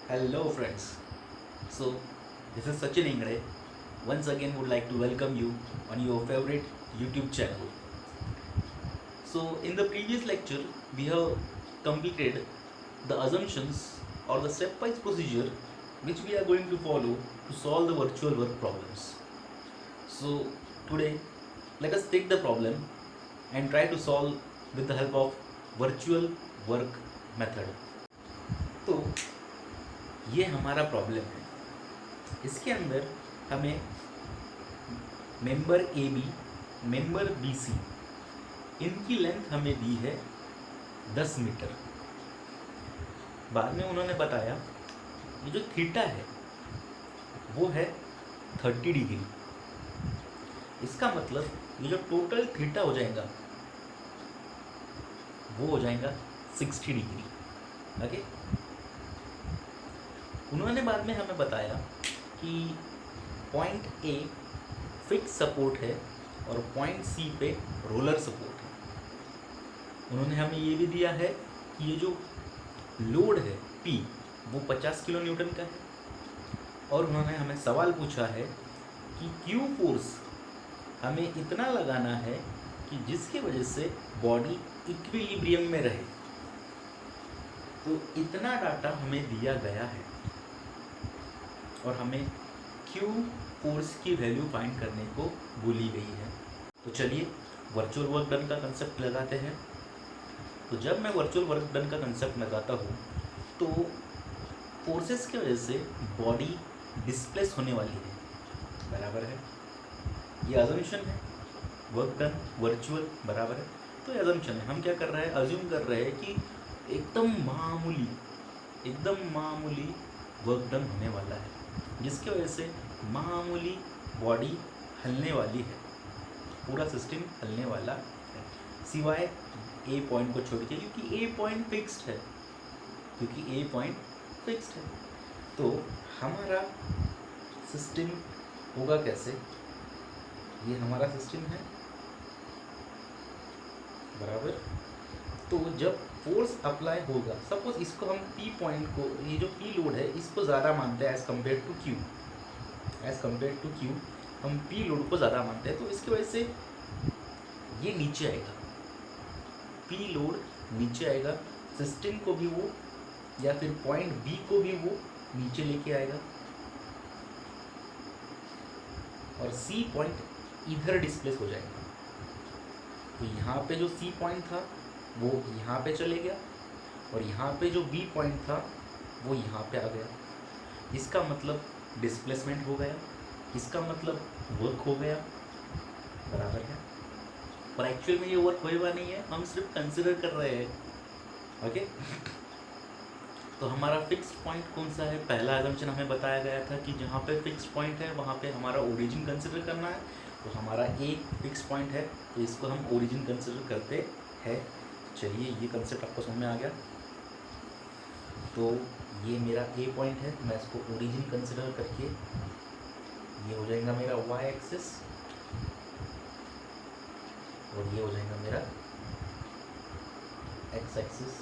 Hello friends. So this is Sachin Ingre. Once again would like to welcome you on your favorite YouTube channel. So in the previous lecture we have completed the assumptions or the stepwise procedure which we are going to follow to solve the virtual work problems. So today let us take the problem and try to solve with the help of virtual work method. तो ये हमारा problem है। इसके अंदर हमें member A B, member B C, इनकी length हमें दी है 10 मीटर। बाद में उन्होंने बताया ये जो थीटा है वो है 30 डिग्री। इसका मतलब ये जो टोटल थीटा हो जाएगा वो हो जाएगा 60 डिग्री। ओके। उन्होंने बाद में हमें बताया कि पॉइंट ए फिक्स सपोर्ट है और पॉइंट सी पे रोलर सपोर्ट है। उन्होंने हमें ये भी दिया है कि ये जो लोड है पी वो 50 किलो न्यूटन का है और उन्होंने हमें सवाल पूछा है कि क्यू फोर्स हमें इतना लगाना है कि जिसकी वजह से बॉडी इक्विलिब्रियम में रहे। तो इतना डाटा हमें दिया गया है और हमें क्यू फोर्स की वैल्यू फाइंड करने को बोली गई है। तो चलिए वर्चुअल वर्क डन का कंसेप्ट लगाते हैं। तो जब मैं वर्चुअल वर्क डन का कंसेप्ट लगाता हूँ तो फोर्सेस की वजह से बॉडी डिस्प्लेस होने वाली है, बराबर है। ये अजम्पशन है, वर्क डन वर्चुअल बराबर है। तो ये अजम्पशन है, हम क्या कर रहे हैं, अज्यूम कर रहे हैं कि एकदम मामूली वर्क डन होने वाला है जिसकी वजह से मामूली बॉडी हिलने वाली है, पूरा सिस्टम हिलने वाला है सिवाय ए पॉइंट को छोड़ के, क्योंकि ए पॉइंट फिक्स्ड है। तो हमारा सिस्टम होगा कैसे, ये हमारा सिस्टम है बराबर। तो जब फोर्स अप्लाई होगा, सपोज इसको हम पी पॉइंट को, ये जो पी लोड है इसको ज़्यादा मानते हैं एज़ कम्पेयर टू क्यू, हम पी लोड को ज़्यादा मानते हैं। तो इसकी वजह से ये नीचे आएगा, पी लोड नीचे आएगा, सिस्टम को भी वो या फिर पॉइंट बी को भी वो नीचे लेके आएगा और सी पॉइंट इधर डिस्प्लेस हो जाएगा। तो यहाँ पे जो सी पॉइंट था वो यहाँ पे चले गया और यहाँ पे जो बी पॉइंट था वो यहाँ पे आ गया। इसका मतलब डिस्प्लेसमेंट हो गया, इसका मतलब वर्क हो गया, बराबर है। पर एक्चुअल में ये वर्क हुआ नहीं है, हम सिर्फ कंसिडर कर रहे हैं। ओके। तो हमारा फिक्स पॉइंट कौन सा है, पहला असम्पशन हमें बताया गया था कि जहाँ पे फिक्स पॉइंट है वहाँ पे हमारा ओरिजिन कंसिडर करना है। तो हमारा ए फिक्स पॉइंट है तो इसको हम ओरिजिन कंसिडर करते हैं। चलिए ये कंसेप्ट आपको समझ में आ गया। तो ये मेरा ए पॉइंट है, मैं इसको ओरिजिन कंसिडर करके ये हो जाएगा मेरा वाई एक्सिस और ये हो जाएगा मेरा एक्स एक्सिस।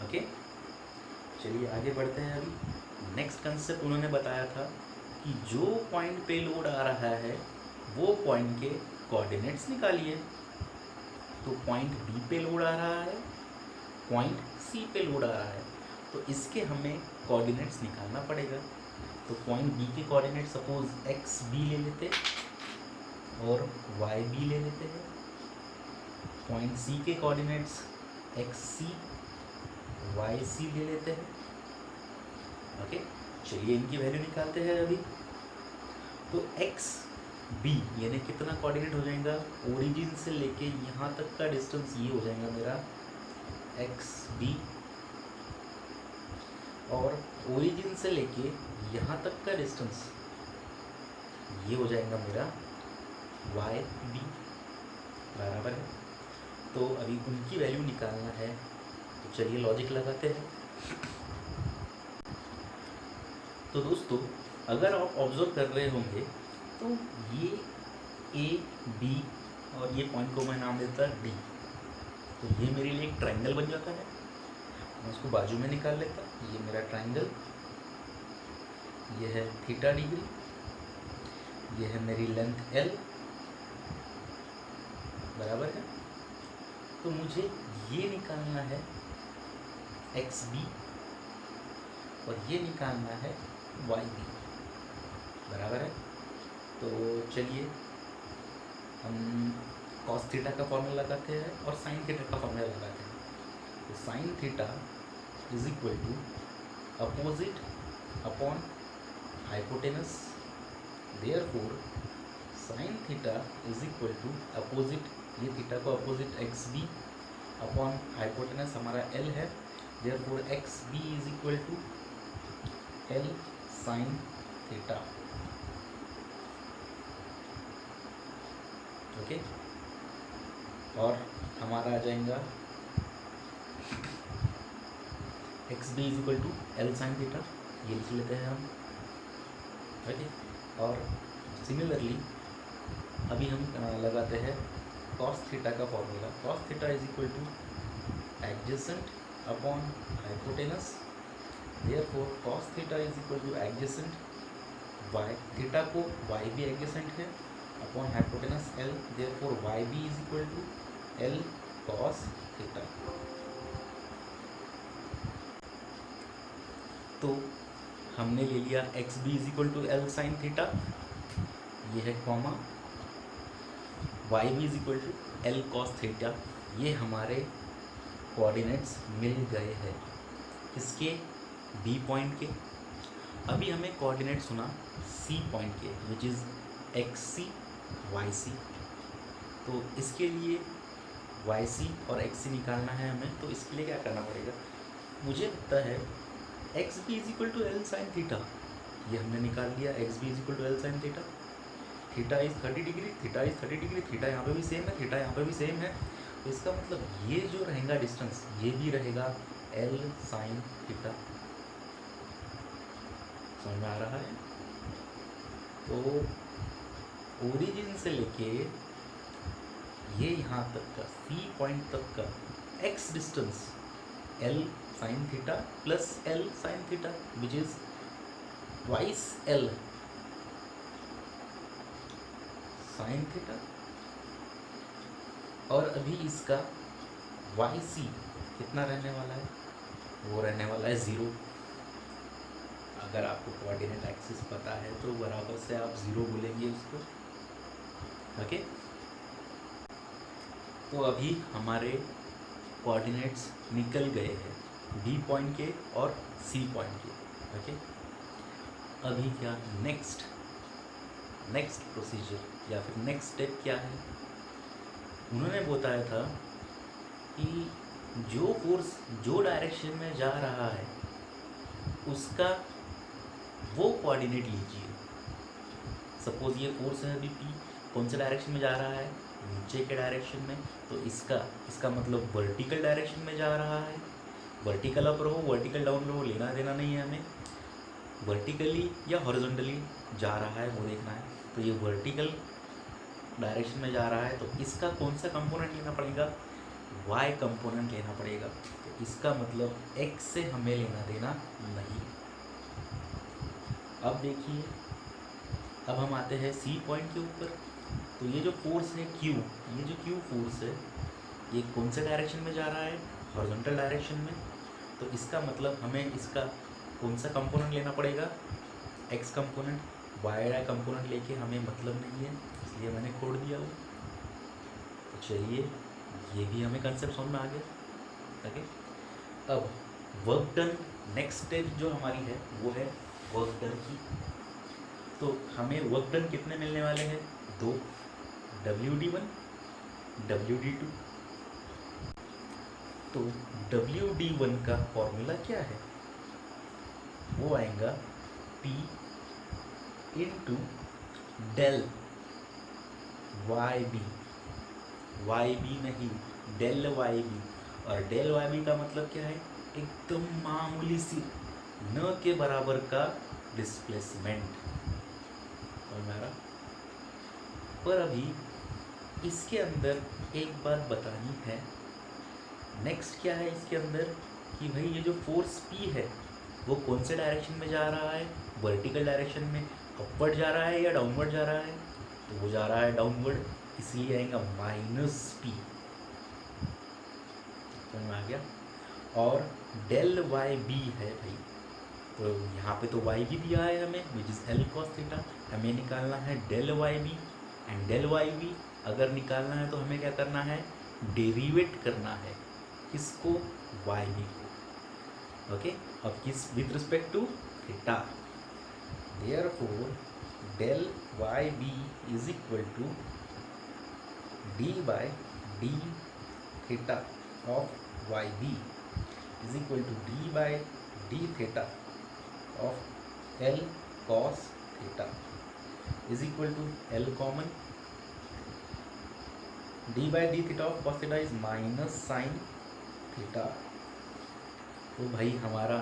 ओके, चलिए आगे बढ़ते हैं। अभी नेक्स्ट कंसेप्ट उन्होंने बताया था कि जो पॉइंट पे लोड आ रहा है वो पॉइंट के कोऑर्डिनेट्स निकालिए। तो पॉइंट बी पे लोड आ रहा है, पॉइंट सी पे लोड आ रहा है, तो इसके हमें कोऑर्डिनेट्स निकालना पड़ेगा। तो पॉइंट बी के कोऑर्डिनेट सपोज एक्स बी ले लेते और वाई बी ले लेते हैं। पॉइंट सी के कोऑर्डिनेट्स एक्स सी वाई सी ले लेते हैं। ओके, चलिए इनकी वैल्यू निकालते हैं अभी। तो एक्स बी यानी कितना कोऑर्डिनेट हो जाएगा, ओरिजिन से लेके यहाँ तक का डिस्टेंस ये हो जाएगा मेरा एक्स बी और ओरिजिन से लेके यहाँ तक का डिस्टेंस ये हो जाएगा मेरा वाई बी, बराबर है। तो अभी उनकी वैल्यू निकालना है, तो चलिए लॉजिक लगाते हैं। तो दोस्तों अगर आप ऑब्जर्व कर रहे होंगे तो ये ए बी और ये पॉइंट को मैं नाम देता डी। तो ये मेरे लिए एक ट्रायंगल बन जाता है मैं उसको बाजू में निकाल लेता। ये मेरा ट्राइंगल, ये है थीटा डिग्री, ये है मेरी लेंथ L, बराबर है। तो मुझे ये निकालना है XB और ये निकालना है YB, बराबर है। तो चलिए हम cos थीटा का फॉर्मूला लगाते हैं और sin थीटा का फॉर्मूला लगाते हैं। तो sin theta is equal to opposite upon hypotenuse, therefore sin theta is equal to opposite, ये थीटा को अपोजिट XB अपॉन हाइपोटेनस हमारा L है, therefore XB is equal to L sin theta. Okay, और हमारा आ जाएगा XB is equal to L sin theta, ये लिख लेते हैं हम। ओके, और सिमिलरली अभी हम लगाते हैं cos थीटा का formula. cos theta is equal to adjacent upon hypotenuse, therefore cos theta is equal to adjacent y, theta को y भी एडजेसेंट है, upon hypotenuse L, therefore YB is equal to L cos theta. तो हमने ले लिया XB is equal to L sin theta, ये है comma, YB is equal to L cos theta, ये हमारे कोऑर्डिनेट्स मिल गए हैं इसके B पॉइंट के। अभी हमें कोऑर्डिनेट सुना C पॉइंट के, विच इज़ XC YC। तो इसके लिए YC और XC निकालना है हमें। तो इसके लिए क्या करना पड़ेगा, मुझे पता है XB is equal to L sin theta, ये हमने निकाल लिया। XB is equal to L sin theta, theta is 30 degree, theta is 30 degree, theta यहाँ पे भी सेम है, थीटा यहाँ पे भी सेम है। तो इसका मतलब ये जो रहेगा डिस्टेंस, ये भी रहेगा L sin थीटा। समझ में आ रहा है? तो ओरिजिन से लेके ये यहाँ तक का C पॉइंट तक का x distance L sin theta plus L sin theta, which is twice L sin theta. और अभी इसका YC कितना रहने वाला है, वो रहने वाला है 0। अगर आपको कोऑर्डिनेट एक्सिस पता है तो बराबर से आप 0 बोलेंगे उसको। ओके, तो अभी हमारे कोऑर्डिनेट्स निकल गए हैं B पॉइंट के और C पॉइंट के। ओके, अभी क्या नेक्स्ट प्रोसीजर या फिर नेक्स्ट स्टेप क्या है, उन्होंने बताया था कि जो फोर्स जो डायरेक्शन में जा रहा है उसका वो कोऑर्डिनेट लीजिए। सपोज ये फोर्स है अभी P, कौन से डायरेक्शन में जा रहा है, नीचे के डायरेक्शन में। तो इसका मतलब वर्टिकल डायरेक्शन में जा रहा है। वर्टिकल अप रहो, वर्टिकल डाउन रहो, लेना देना नहीं है हमें। वर्टिकली या हॉरिजॉन्टली जा रहा है वो देखना है। तो ये वर्टिकल डायरेक्शन में जा रहा है, तो इसका कौन सा कंपोनेंट लेना पड़ेगा, y कंपोनेंट लेना पड़ेगा। तो इसका मतलब x से हमें लेना देना नहीं। अब देखिए, अब हम आते हैं C पॉइंट के ऊपर। तो ये जो फोर्स है Q, ये जो Q फोर्स है, ये कौन से डायरेक्शन में जा रहा है, हॉरिजॉन्टल डायरेक्शन में। तो इसका मतलब हमें इसका कौन सा कंपोनेंट लेना पड़ेगा, x कंपोनेंट। y कंपोनेंट लेके हमें मतलब नहीं है, इसलिए मैंने छोड़ दिया वो। तो चलिए, ये भी हमें कंसेप्ट समझ में आ गया। ओके, अब वर्क डन, नेक्स्ट स्टेप जो हमारी है वो है वर्क डन की। तो हमें वर्क डन कितने मिलने वाले हैं, 2, WD1 WD2। तो WD1 का फॉर्मूला क्या है, वो आएगा P into del YB, YB नहीं डेल YB। और डेल YB का मतलब क्या है, एकदम मामूली सी न के बराबर का डिस्प्लेसमेंट। हमारा पर अभी इसके अंदर एक बात बतानी है। नेक्स्ट क्या है इसके अंदर, कि भाई ये जो फोर्स P है वो कौन से डायरेक्शन में जा रहा है, वर्टिकल डायरेक्शन में अपवर्ड जा रहा है या डाउनवर्ड जा रहा है, तो वो जा रहा है डाउनवर्ड, इसलिए आएगा -P। समझ में आ गया। और डेल वाई बी है भाई, तो यहाँ पे तो वाई भी दिया है हमें, which is L cos theta. हमें निकालना है del Y B, and del Y B अगर निकालना है तो हमें क्या करना है, डेरिवेट करना है किसको, वाई बी को। ओके, अब किस, with respect to theta. Therefore del Y B is equal to D by D theta of Y B is equal to D by D theta of L cos theta is equal to L common, D by D theta of cos theta is minus sine theta. तो भाई हमारा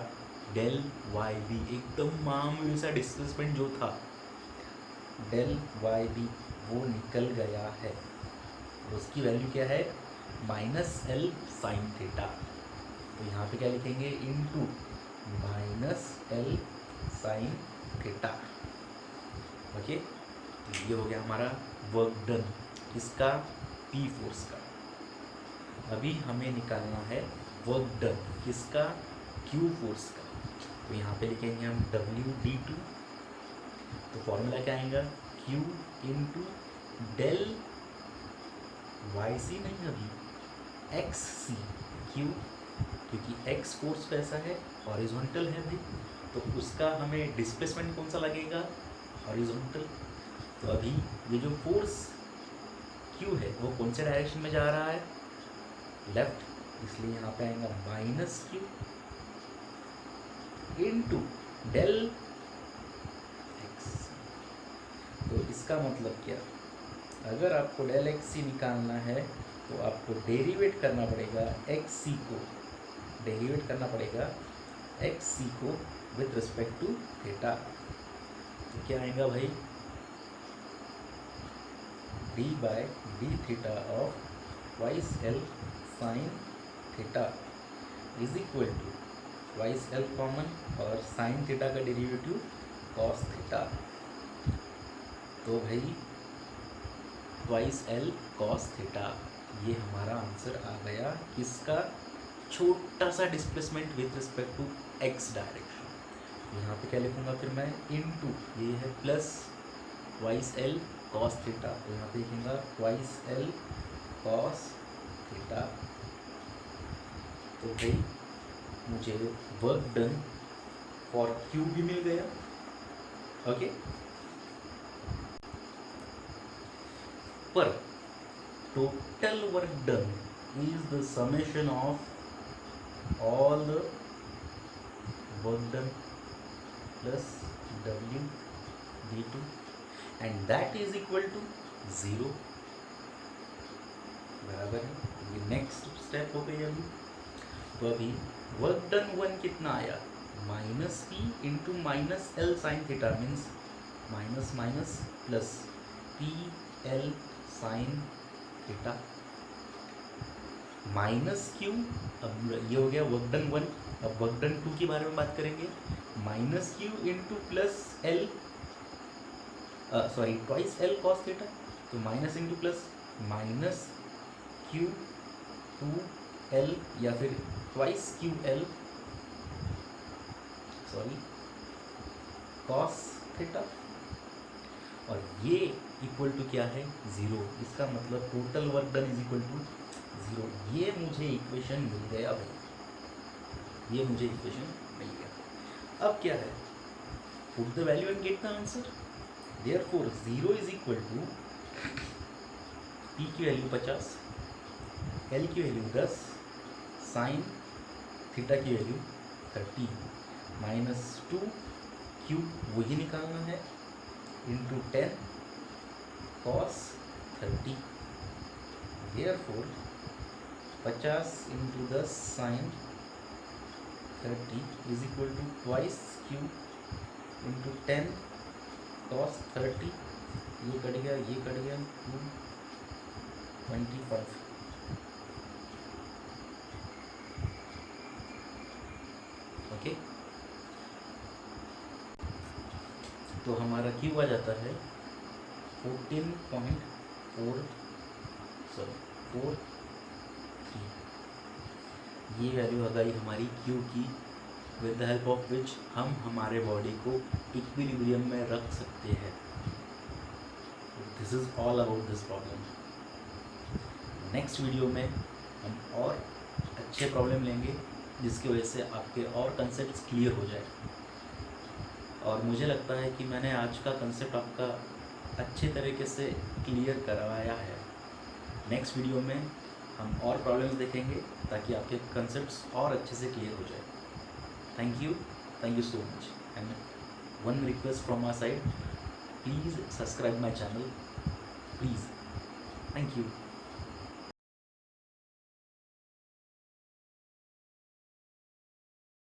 del Y B एकदम मामूली सा displacement जो था del Y B वो निकल गया है, और उसकी वैल्यू क्या है, -L साइन थीटा। तो यहाँ पे क्या लिखेंगे, into -L sine theta. Okay, तो ये हो गया हमारा वर्क डन, इसका P फोर्स का। अभी हमें निकालना है वर्क डन किसका, Q फोर्स का। तो यहाँ पे लिखेंगे हम WD2, तो फॉर्मूला क्या आएगा, Q into del Y C, नहीं अभी XC, Q क्योंकि X फोर्स कैसा है, हॉरिजॉन्टल है भाई, तो उसका हमें डिस्प्लेसमेंट कौन सा लगेगा, हॉरिजॉन्टल। तो अभी ये जो फोर्स Q है वो कौन से डायरेक्शन में जा रहा है, लेफ्ट, इसलिए यहाँ पे आएगा -Q इनटू डेल X। तो इसका मतलब क्या, अगर आपको डेल XC निकालना है तो आपको डेरिवेट करना पड़ेगा XC को, डेरिवेट करना पड़ेगा XC को विथ रिस्पेक्ट टू थीटा। तो क्या आएगा भाई, d by D theta of twice L sine theta is equal to twice L common और साइन थीटा का डेरिवेटिव कॉस थीटा। तो भाई ट्वाइस L कॉस थीटा, ये हमारा आंसर आ गया किसका, छोटा सा displacement with respect to X direction. यहाँ पे क्या लिखूँगा फिर मैं, इनटू, ये है plus twice L cos theta, तो यहाँ पे लिखूँगा ट्वाइस L कॉस थीटा। तो भाई मुझे वर्क डन फॉर Q भी मिल गया। ओके, पर total work done is the summation of all the work done plus W d2 and that is equal to 0, बराबर है। ये नेक्स्ट स्टेप हो गई अभी। तो अभी वर्क डन 1 कितना आया, -P into -L sine theta, means minus minus plus PL sine theta -Q। अब ये हो गया वर्क डन 1। अब वर्क डन 2 के बारे में बात करेंगे, -Q into plus L, sorry twice L cos theta, तो माइनस इंटू प्लस -Q2L या फिर twice QL, sorry cos theta, और ये इक्वल टू क्या है, 0। इसका मतलब total work done is equal to 0। ये मुझे इक्वेशन मिल गया भाई, ये मुझे इक्वेशन मिल गया। अब क्या है, put the value and get the answer. Therefore 0 is equal to P की वैल्यू 50, L की वैल्यू 10, साइन थीटा की वैल्यू 30, -2Q वही निकालना है into 10 cos 30। Therefore 50 into 10 sine 30 is equal to twice Q into 10 cos 30, ये cut गया, ये cut गया, 225। ओके, तो हमारा क्यू आ जाता है 14.4 ये वैल्यू आ गई हमारी क्यू की, with the help of which हम हमारे बॉडी को इक्विलिब्रियम में रख सकते हैं। This is all about this problem. Next video में हम और अच्छे प्रॉब्लम लेंगे जिसकी वजह से आपके और कंसेप्ट्स क्लियर हो जाए। और मुझे लगता है कि मैंने आज का कंसेप्ट आपका अच्छे तरीके से क्लियर करवाया है। नेक्स्ट वीडियो में हम और प्रॉब्लम्स देखेंगे ताकि आपके कंसेप्ट्स और अच्छे से क्लियर हो जाए। Thank you so much, and one request from my side, please subscribe my channel, please. Thank you.